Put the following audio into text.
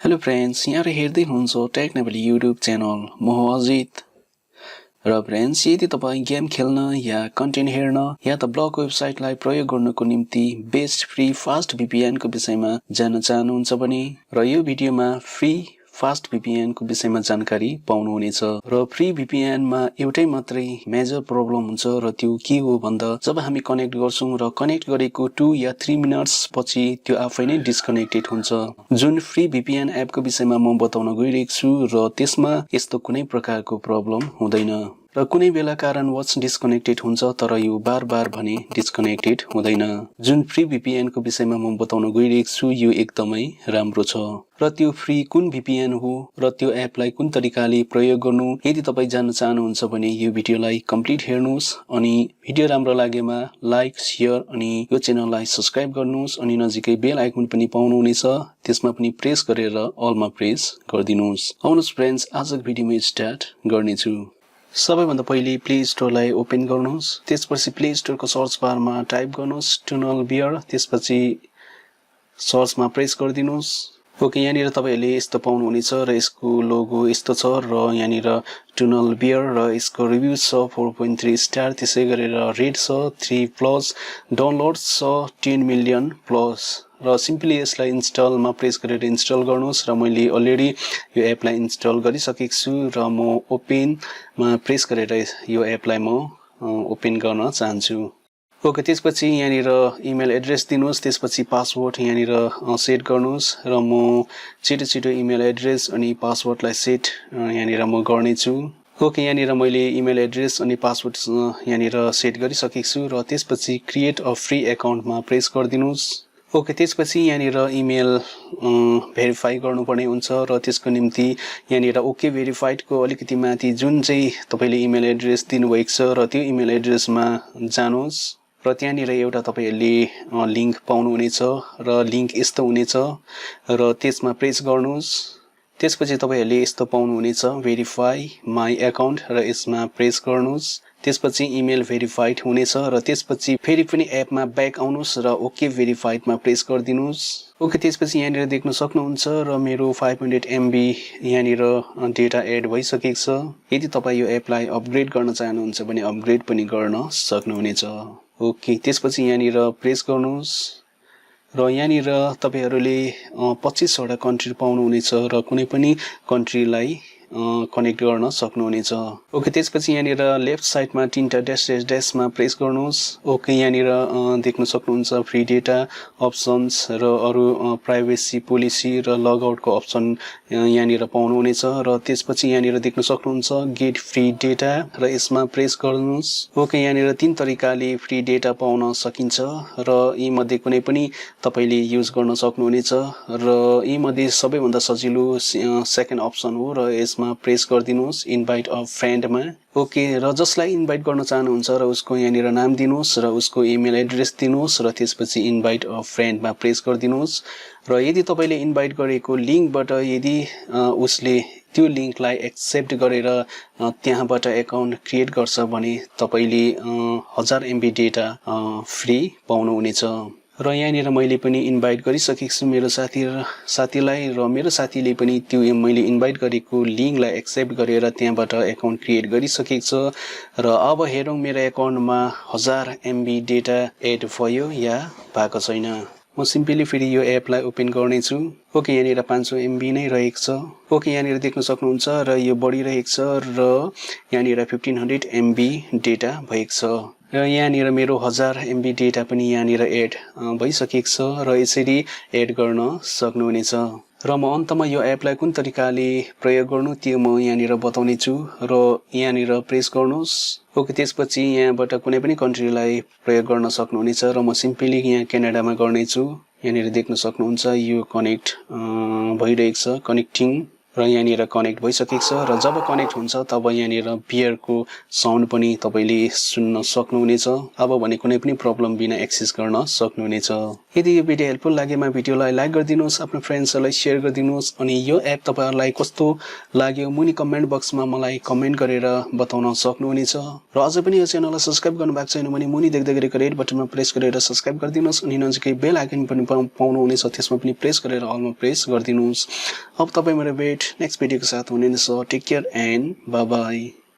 Hello friends, यहाँहरु हेर्दै हुनुहुन्छ take Nepali YouTube channel. म हो अजित। र फ्रेन्ड्स, यदि तपाई गेम खेल्न या कन्टेन्ट हेर्न या त ब्लग वेबसाइटलाई प्रयोग गर्नको निम्ति बेस्ट फ्री फास्ट VPN को विषयमा जान्न चाहनुहुन्छ भने र यो भिडियोमा फ्री फास्ट VPN को विषयमा जानकारी पाउनुहुनेछ। र फ्री VPN मा एउटै मात्रै मेजर प्रब्लम हुन्छ र त्यो के हो भन्दा जब हामी कनेक्ट गर्छौं र कनेक्ट गरेको 2 या 3 मिनेट्स पछि त्यो आफै नै डिस्कनेक्टेड हुन्छ। जुन फ्री VPN एप को विषयमा म बताउन गइरहेको छु र त्यसमा यस्तो कुनै प्रकारको प्रब्लम हुँदैन र कुनै बेला कारणवश डिस्कनेक्टेड हुन्छ, तर यो बार-बार भने डिस्कनेक्टेड हुँदैन। जुन फ्री VPN को विषयमा म बताउन गइरहेको छु यो एकदमै राम्रो छ। र त्यो फ्री कुन VPN हो र त्यो एपलाई कुन तरिकाले प्रयोग गर्नु, यदि तपाई जान्न चाहनुहुन्छ भने यो भिडियोलाई कम्प्लिट हेर्नुस् अनि भिडियो राम्रो लागेमा लाइक, शेयर अनि यो च्यानललाई सब्स्क्राइब गर्नुस् अनि नजिकै बेल आइकन पनि पाउनुहुनेछ, त्यसमा पनि प्रेस गरेर अलमा प्रेस गरिदिनुस्। आउनुस् फ्रेन्ड्स, आजको भिडियोमा स्टार्ट गर्नेछु। सबैभन्दा पहिले प्ले स्टोरलाई ओपन गर्नुस्। त्यसपछि प्ले स्टोरको सर्च बारमा टाइप गर्नुस् टनल बियर, त्यसपछि सर्चमा प्रेस गरिदिनुस्। ओके, यहाँनिर तपाईहरुले यस्तो पाउनुहुनेछ र यसको लोगो यस्तो छ र यहाँनिर टनल बियर र यसको रिभ्यू छ 4.3 स्टार, त्यसै गरेर रेट छ 3+, डाउनलोड्स छ 10 मिलियन प्लस र सिम्पली यसलाई इन्स्टलमा प्रेस गरेर इन्स्टल गर्नुस् र मैले अलरेडी यो एपलाई इन्स्टल गरिसकेको छु र म ओपनमा प्रेस गरेर यो एपलाई म ओपन गर्न चाहन्छु। ओके, त्यसपछि यहाँनिर इमेल एड्रेस दिनुस्, त्यसपछि पासवर्ड यहाँनिर सेट गर्नुस् र म छिटो इमेल एड्रेस अनि पासवर्डलाई सेट यहाँनिर म गर्नेछु। ओके, यहाँनिर मैले इमेल एड्रेस अनि पासवर्ड यहाँनिर सेट गरिसकेको छु र त्यसपछि क्रिएट अ फ्री एकाउन्टमा प्रेस गरिदिनुस्। ओके, त्यसपछि यहाँनिर इमेल भेरिफाई गर्नुपर्ने हुन्छ र त्यसको निम्ति यहाँनिर ओके भेरिफाइड को अलिकति माथि जुन चाहिँ तपाईले इमेल एड्रेस दिनुभएको छ र त्यो इमेल एड्रेसमा जानुस् र त्यहाँनिर एउटा तपाईहरुले लिंक पाउनुहुनेछ र लिंक यस्तो हुनेछ र त्यसमा प्रेस गर्नुस्। त्यसपछि तपाईहरुले यस्तो पाउनुहुनेछ भेरिफाई माई अकाउन्ट र यसमा प्रेस गर्नुस्। त्यसपछि इमेल भेरिफाइड हुनेछ र त्यसपछि फेरि पनि एपमा ब्याक आउनुस् र ओके भेरिफाइडमा प्रेस गरिदिनुस्। ओके, त्यसपछि यहाँनिर देख्न सक्नुहुन्छ र मेरो 500 MB यहाँनिर डेटा एड भइसकेको छ। यदि तपाई यो एपलाई अपग्रेड गर्न चाहनुहुन्छ भने अपग्रेड पनि गर्न सक्नुहुनेछ। ओके, त्यसपछि यहाँनिर प्रेस गर्नुस् र यहाँनिर तपाईहरुले 25 वटा कन्ट्री पाउनुहुनेछ र कुनै पनि कन्ट्रीलाई कनेक्ट गर्न सक्नुहुनेछ। ओके, त्यसपछि यहाँनिर लेफ्ट साइडमा तीनटा ड्याशमा प्रेस गर्नुस्। ओके, यहाँनिर देख्न सक्नुहुन्छ फ्री डेटा अप्सन्स र अरु प्राइभेसी पोलिसी र लग आउटको अप्सन यहाँनिर पाउनुहुनेछ र त्यसपछि यहाँनिर देख्न सक्नुहुन्छ गेट फ्री डेटा र यसमा प्रेस गर्नुस्। ओके, यहाँनिर तीन तरिकाले फ्री डेटा पाउन सकिन्छ र यी मध्ये कुनै पनि तपाईले युज गर्न सक्नुहुनेछ र यी मध्ये सबैभन्दा सजिलो सेकेन्ड अप्सन हो र यसमा प्रेस गरिदिनुस् इन्भाइट अ फ्रेन्डमा। ओके, र जसलाई इन्भाइट गर्न चाहनुहुन्छ र उसको यहाँनिर नाम दिनुस् र उसको इमेल एड्रेस दिनुस् र त्यसपछि इन्भाइट अ फ्रेन्डमा प्रेस गरिदिनुस् र यदि तपाईले इन्भाइट गरेको लिंकबाट यदि उसले त्यो लिंकलाई एक्सेप्ट गरेर त्यहाँबाट एकाउन्ट क्रिएट गर्छ भने तपाईले 1000 MB डेटा फ्री पाउनुहुनेछ। र यहाँनिर मैले पनि इन्भाइट गरिसकेको छु मेरो साथीलाई र मेरो साथीले पनि त्यो मैले इन्भाइट गरेको लिंकलाई एक्सेप्ट गरेर त्यहाँबाट एकाउन्ट क्रिएट गरिसकेको छ र अब हेरौं मेरो एकाउन्टमा 1000 MB डेटा एड भयो या भएको छैन। म सिम्पली फेरि यो एपलाई ओपन गर्नेछु। ओके, यहाँनिर 500 MB नै रहेको छ। ओके, यहाँनिर देख्न सक्नुहुन्छ र यो बढिरहेको छ र यहाँनिर 1500 MB डेटा भएको छ र यहाँनिर मेरो 1000 MB डेटा पनि यहाँनिर एड भइसकेको छ र यसरी एड गर्न सक्नुहुनेछ। र म अन्तमा यो एपलाई कुन तरिकाले प्रयोग गर्नु त्यो म यहाँनिर बताउने छु र यहाँनिर प्रेस गर्नुस्। ओके, त्यसपछि यहाँबाट कुनै पनि कन्ट्रीलाई प्रयोग गर्न सक्नुहुनेछ र म सिम्पली यहाँ क्यानाडामा गर्नेछु। यहाँनिर देख्न सक्नुहुन्छ यो कनेक्ट भइरहेको छ, कनेक्टिङ र यहाँनिर कनेक्ट भइसकेको छ र जब कनेक्ट हुन्छ तब यहाँनिर बियरको साउन्ड पनि तपाईले सुन्न सक्नुहुनेछ। अब भने कुनै पनि प्रब्लम बिना एक्सेस गर्न सक्नुहुनेछ। यदि यो भिडियो हेल्पफुल लागेमा भिडियोलाई लाइक गरिदिनुस्, आफ्नो फ्रेन्ड्सहरुलाई शेयर गरिदिनुस् अनि यो एप तपाईहरुलाई कस्तो लाग्यो मुनि कमेन्ट बक्समा मलाई कमेन्ट गरेर बताउन सक्नुहुनेछ। र अझै पनि यो च्यानललाई सब्स्क्राइब गर्नुभएको छैन भने मुनि देख्दै गरेको रेड बटनमा प्रेस गरेर सब्स्क्राइब गरिदिनुस् अनि नजिकै बेल आइकन पनि पाउनुहुनेछ, त्यसमा पनि प्रेस गरेर अलमा प्रेस गरिदिनुस्। अब तपाई मेरो नेक्स्ट भिडियोको साथ हुने नै छ। Take care and bye by.